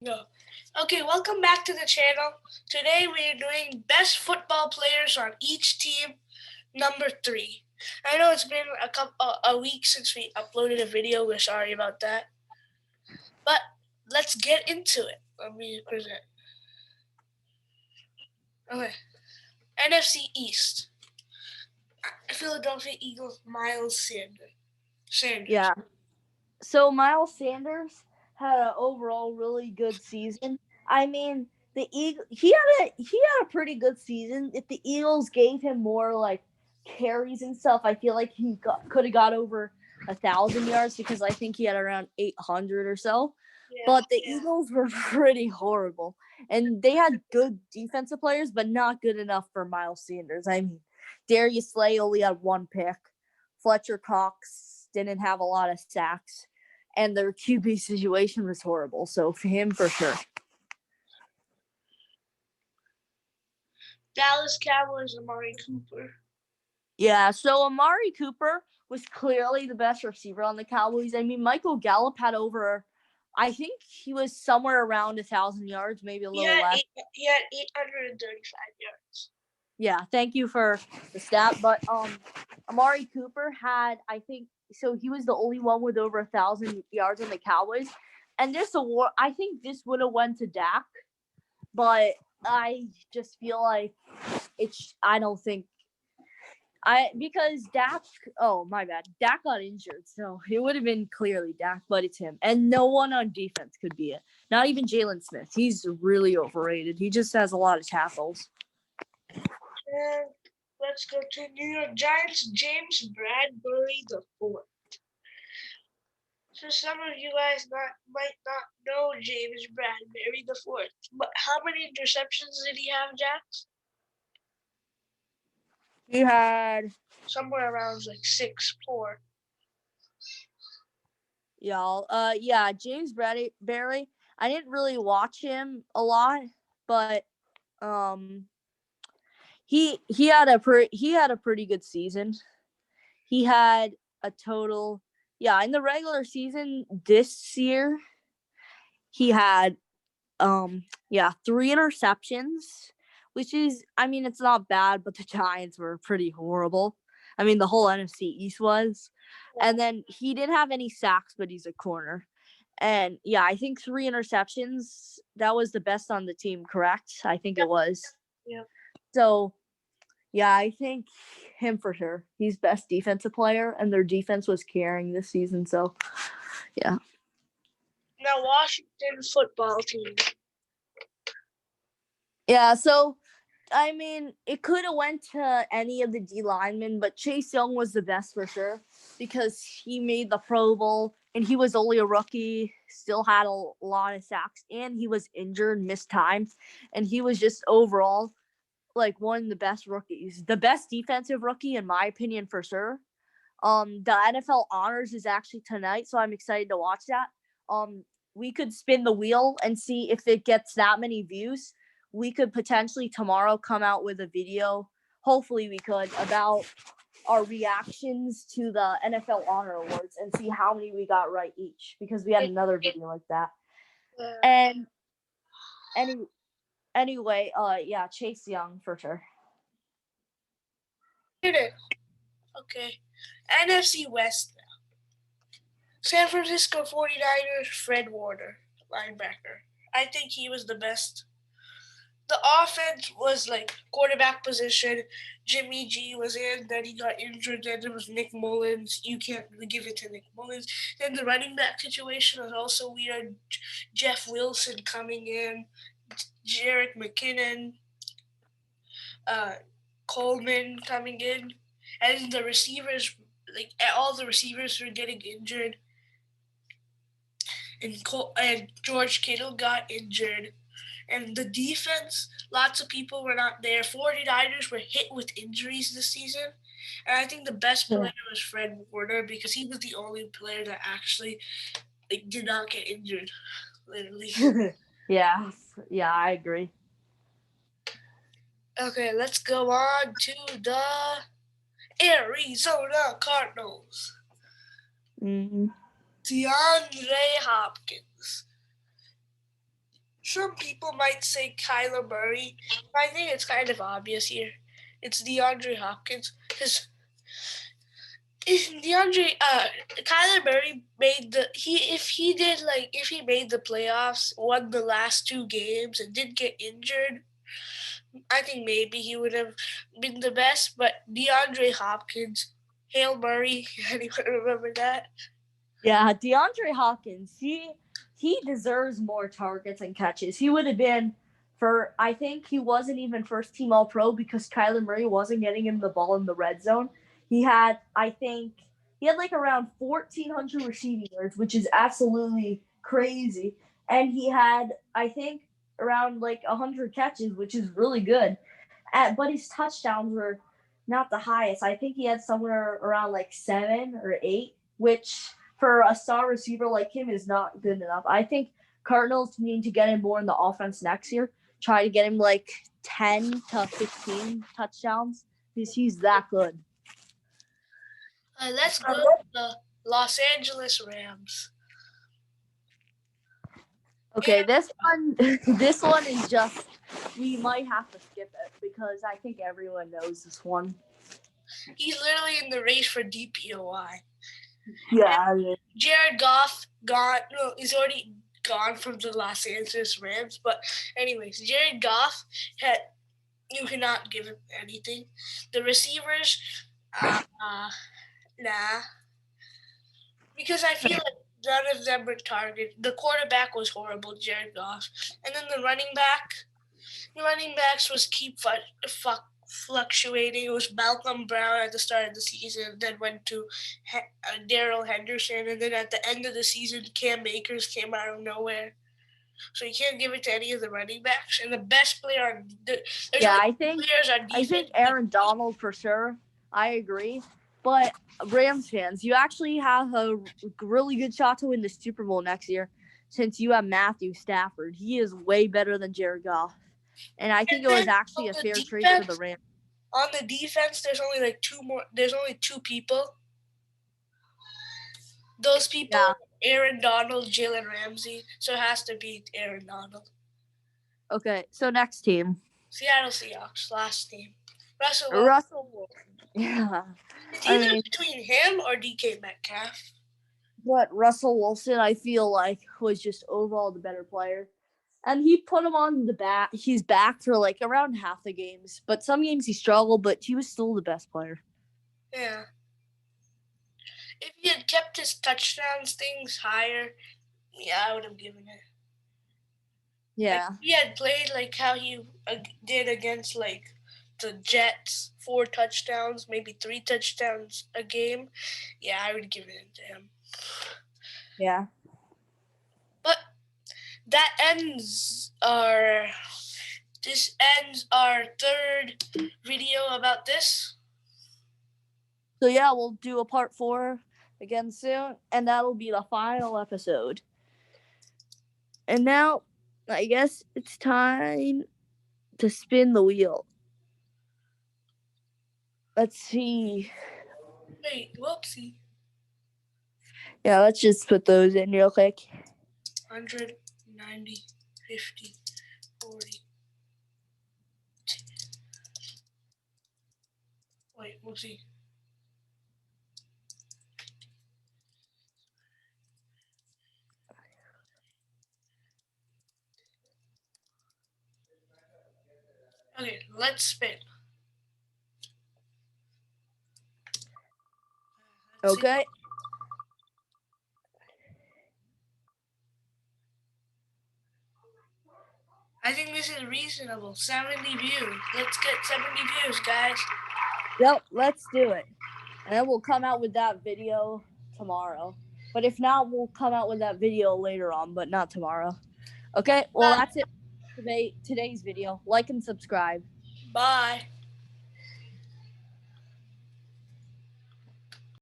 No. Okay, welcome back to the channel. Today we are doing best football players on each team, number 3. I know it's been a week since we uploaded a video. We're sorry about that. But let's get into it. Let me present. Okay. NFC East. Philadelphia Eagles, Miles Sanders. Yeah. So Miles Sanders had an overall really good season. I mean, he had a pretty good season. If the Eagles gave him more like carries and stuff, I feel like he could have got over 1,000 yards because I think he had around 800 or so. But the Eagles were pretty horrible, and they had good defensive players, but not good enough for Miles Sanders. I mean, Darius Slay only had one pick. Fletcher Cox didn't have a lot of sacks, and their QB situation was horrible. So for him, for sure. Dallas Cowboys, Amari Cooper. Yeah, so Amari Cooper was clearly the best receiver on the Cowboys. I mean, Michael Gallup had over, I think he was somewhere around 1,000 yards, maybe a little less. He had 835 yards. Yeah, thank you for the stat. But Amari Cooper had, I think, so he was the only one with over 1,000 yards on the Cowboys. And this award, I think this would have went to Dak, but I just feel like I don't think because Dak. Oh my bad, Dak got injured, so it would have been clearly Dak, but it's him, and no one on defense could be it. Not even Jalen Smith. He's really overrated. He just has a lot of tackles. And let's go to New York Giants, James Bradbury the fourth. So some of you guys might not know James Bradbury the fourth, but how many interceptions did he have, Jax? He had somewhere around like 6-4. Yeah, James Bradbury. I didn't really watch him a lot, but he had a pretty good season. He had a total, in the regular season this year, he had 3 interceptions, which is, I mean, it's not bad, but the Giants were pretty horrible. I mean, the whole NFC East was. And then he didn't have any sacks, but he's a corner. And I think 3 interceptions. That was the best on the team, correct? I think it was. Yeah. So, I think him for sure. He's best defensive player, and their defense was carrying this season. So, yeah. Now, Washington football team. Yeah, so I mean, it could have went to any of the D linemen, but Chase Young was the best for sure because he made the Pro Bowl and he was only a rookie, still had a lot of sacks, and he was injured, missed time, and he was just overall like one of the best rookies, the best defensive rookie in my opinion for sure. The NFL Honors is actually tonight, so I'm excited to watch that. We could spin the wheel and see if it gets that many views. We could potentially tomorrow come out with a video, hopefully we could, about our reactions to the NFL Honor Awards and see how many we got right each, because we had another video like that. And anyway, Chase Young for sure. Okay. NFC West now. San Francisco 49ers, Fred Warner, linebacker. I think he was the best. The offense was like quarterback position. Jimmy G was in, then he got injured. Then there was Nick Mullins. You can't really give it to Nick Mullins. Then the running back situation was also weird. Jeff Wilson coming in, Jerick McKinnon, Coleman coming in, and the receivers, like all the receivers were getting injured. And George Kittle got injured. And the defense, lots of people were not there. 49ers were hit with injuries this season. And I think the best player was Fred Warner because he was the only player that actually did not get injured, literally. Yeah, I agree. Okay, let's go on to the Arizona Cardinals. Mm-hmm. DeAndre Hopkins. some people might say Kyler Murray, but I think it's kind of obvious here. It's DeAndre Hopkins because Kyler Murray made if he made the playoffs, won the last two games, and didn't get injured, I think maybe he would have been the best. But DeAndre Hopkins, Hail Murray, anyone remember that? Yeah, DeAndre Hopkins, he deserves more targets and catches. He would have been I think he wasn't even first team all pro because Kyler Murray wasn't getting him the ball in the red zone. He had like around 1,400 receiving yards, which is absolutely crazy. And he had, I think, around like 100 catches, which is really good. But his touchdowns were not the highest. I think he had somewhere around like 7 or 8, which for a star receiver like him is not good enough. I think Cardinals need to get him more in the offense next year. Try to get him like 10 to 15 touchdowns because he's that good. Let's go to the Los Angeles Rams. Okay, this one is just, we might have to skip it because I think everyone knows this one. He's literally in the race for DPOI. Yeah, I mean, Jared Goff he's already gone from the Los Angeles Rams. But anyways, Jared Goff you cannot give him anything. The receivers, nah, because I feel like none of them were targeted. The quarterback was horrible, Jared Goff, and then the running backs was keep fluctuating. It was Malcolm Brown at the start of the season, then went to Darrell Henderson, and then at the end of the season, Cam Akers came out of nowhere. So you can't give it to any of the running backs. And the best player I think Aaron Donald for sure. I agree. But Rams fans, you actually have a really good shot to win the Super Bowl next year since you have Matthew Stafford. He is way better than Jared Goff. And I think it was actually a fair trade for the Rams. On the defense, there's only two people. Those people, Aaron Donald, Jalen Ramsey. So it has to be Aaron Donald. Okay, so next team. Seattle Seahawks, last team. Russell Wilson. Yeah. It's either between him or DK Metcalf. But Russell Wilson, I feel like, was just overall the better player. And he put him on the back. He's back for like around half the games. But some games he struggled, but he was still the best player. Yeah. If he had kept his touchdowns things higher, I would have given it. Yeah. If he had played like how he did against like the Jets, 4 touchdowns, maybe 3 touchdowns a game, I would give it to him. Yeah. But that ends our third video about this. So we'll do a part 4 again soon, and that'll be the final episode. And now, I guess it's time to spin the wheel. Let's see. Wait, whoopsie. Yeah, let's just put those in real quick. 100, 90, 50, 40. Wait, whoopsie. Okay, let's spin. Okay. I think this is reasonable. 70 views. Let's get 70 views, guys. Yep, let's do it. And then we'll come out with that video tomorrow. But if not, we'll come out with that video later on, but not tomorrow. Okay, well, that's it for today's video. Like and subscribe. Bye.